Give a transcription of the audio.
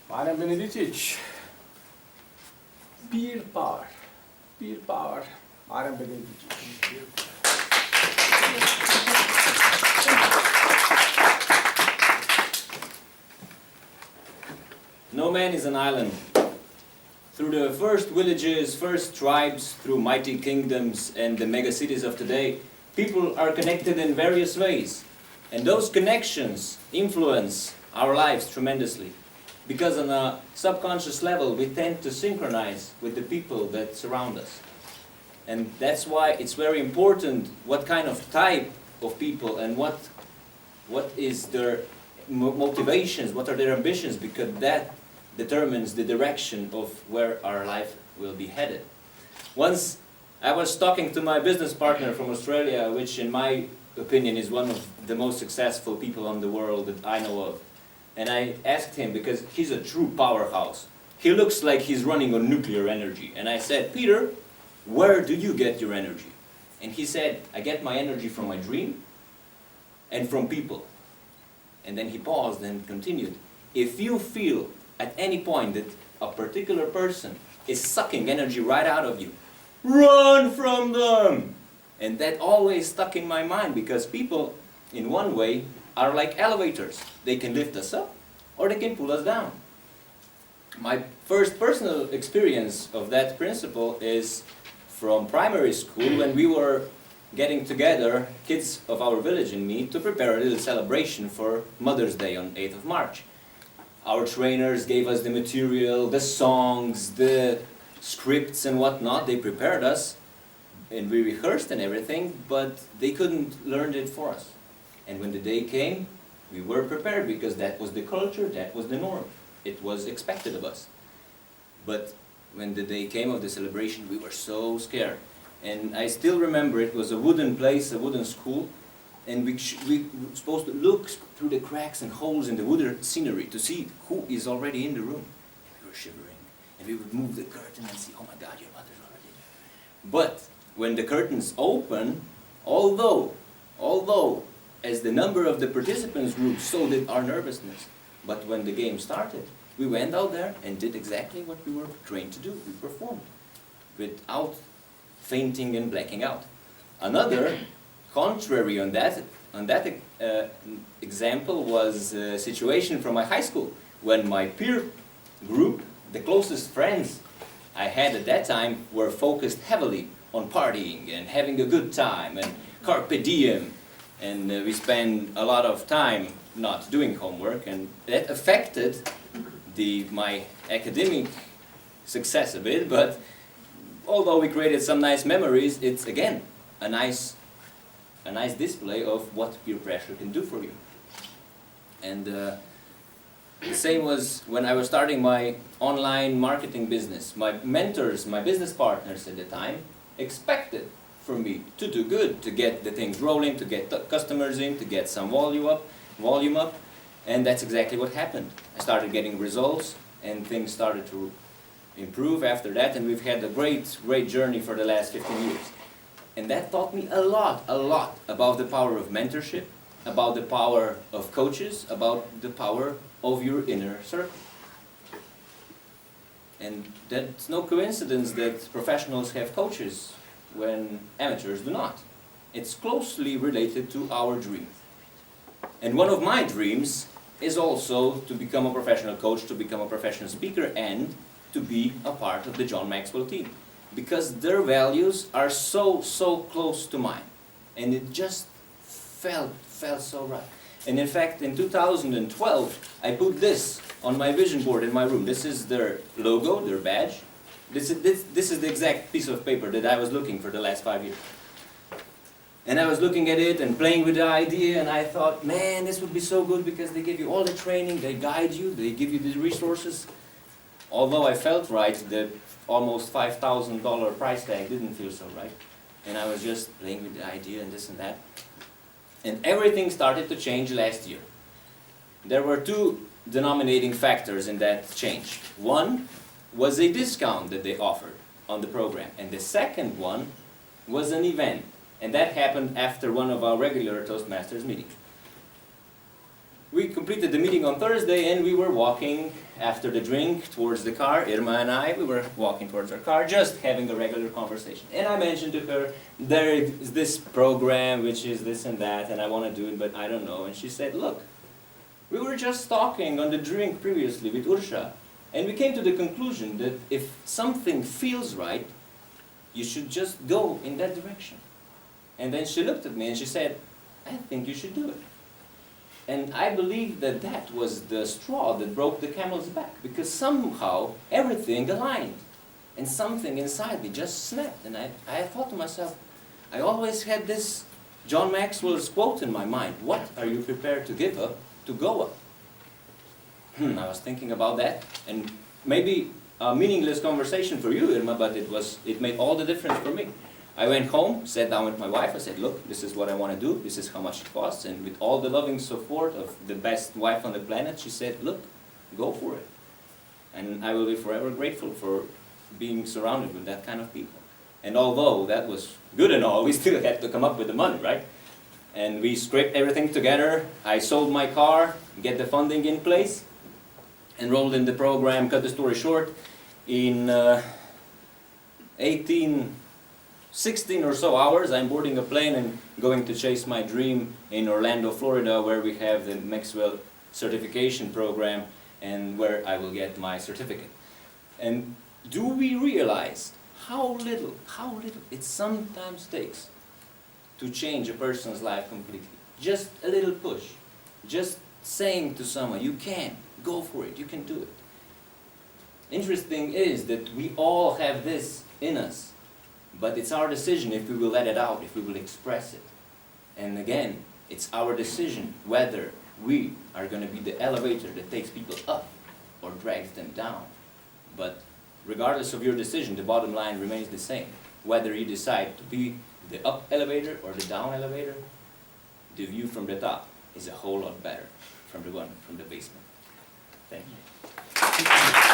Marjan Benedičič. Peer power. Peer power. Marjan Benedičič. No man is an island. Through the first villages, first tribes, through mighty kingdoms and the megacities of today, people are connected in various ways. And those connections influence our lives tremendously. Because on a subconscious level, we tend to synchronize with the people that surround us. And that's why it's very important what kind of type of people and what is their motivations, what are their ambitions, because that determines the direction of where our life will be headed. Once I was talking to my business partner from Australia, which in my opinion is one of the most successful people in the world that I know of. And I asked him, because he's a true powerhouse. He looks like he's running on nuclear energy. And I said, Peter, where do you get your energy? And he said, I get my energy from my dream and from people. And then he paused and continued. If you feel at any point that a particular person is sucking energy right out of you, run from them! And that always stuck in my mind, because people, in one way, are like elevators. They can lift us up or they can pull us down. My first personal experience of that principle is from primary school, when we were getting together, kids of our village and me, to prepare a little celebration for Mother's Day on 8th of March. Our trainers gave us the material, the songs, the scripts and whatnot. They prepared us and we rehearsed and everything, but they couldn't learn it for us. And when the day came, we were prepared, because that was the culture, that was the norm. It was expected of us. But when the day came of the celebration, we were so scared. And I still remember it was a wooden place, a wooden school, and we were supposed to look through the cracks and holes in the wooden scenery to see who is already in the room. And we were shivering, and we would move the curtain and see, oh my God, your mother's already there. But when the curtains open, although as the number of the participants grew, so did our nervousness. But when the game started, we went out there and did exactly what we were trained to do. We performed without fainting and blacking out. Another contrary on that example was a situation from my high school, when my peer group, the closest friends I had at that time, were focused heavily on partying and having a good time and carpe diem. And we spent a lot of time not doing homework, and that affected my academic success a bit. But although we created some nice memories, it's again a nice display of what peer pressure can do for you. And the same was when I was starting my online marketing business. My mentors, my business partners at the time, expected for me to do good, to get the things rolling, to get customers in, to get some volume up, and that's exactly what happened. I started getting results, and things started to improve after that, and we've had a great journey for the last 15 years. And that taught me a lot about the power of mentorship, about the power of coaches, about the power of your inner circle. And that's no coincidence that professionals have coaches when amateurs do not. It's closely related to our dream. And one of my dreams is also to become a professional coach, to become a professional speaker, and to be a part of the John Maxwell team. Because their values are so close to mine. And it just felt so right. And in fact, in 2012, I put this on my vision board in my room. This is their logo, their badge. This is the exact piece of paper that I was looking for the last 5 years. And I was looking at it and playing with the idea, and I thought, man, this would be so good, because they give you all the training, they guide you, they give you the resources. Although I felt right, the almost $5,000 price tag didn't feel so right. And I was just playing with the idea and this and that. And everything started to change last year. There were two denominating factors in that change. One was a discount that they offered on the program, and the second one was an event, and that happened after one of our regular Toastmasters meetings. we completed the meeting on Thursday, and we were walking after the drink towards the car. Irma and I, we were walking towards our car, just having a regular conversation. And I mentioned to her, there is this program, which is this and that, and I want to do it, but I don't know. And she said, look, we were just talking on the drink previously with Ursha, and we came to the conclusion that if something feels right, you should just go in that direction. And then she looked at me and she said, I think you should do it. And I believe that that was the straw that broke the camel's back, because somehow everything aligned. And something inside me just snapped. And I thought to myself, I always had this John Maxwell's quote in my mind, what are you prepared to give up to go up? I was thinking about that, and maybe a meaningless conversation for you, Irma, but it made all the difference for me. I went home, sat down with my wife, I said, look, this is what I want to do, this is how much it costs, and with all the loving support of the best wife on the planet, she said, look, go for it. And I will be forever grateful for being surrounded with that kind of people. And although that was good and all, we still had to come up with the money, right? And we scraped everything together, I sold my car, get the funding in place, enrolled in the program, cut the story short, in 16 or so hours, I'm boarding a plane and going to chase my dream in Orlando, Florida, where we have the Maxwell certification program and where I will get my certificate. And do we realize how little it sometimes takes to change a person's life completely? Just a little push. Just saying to someone, you can, go for it, you can do it. Interesting is that we all have this in us. But it's our decision if we will let it out, if we will express it. And again, it's our decision whether we are going to be the elevator that takes people up or drags them down. But regardless of your decision, the bottom line remains the same. Whether you decide to be the up elevator or the down elevator, the view from the top is a whole lot better from the one from the basement. Thank you.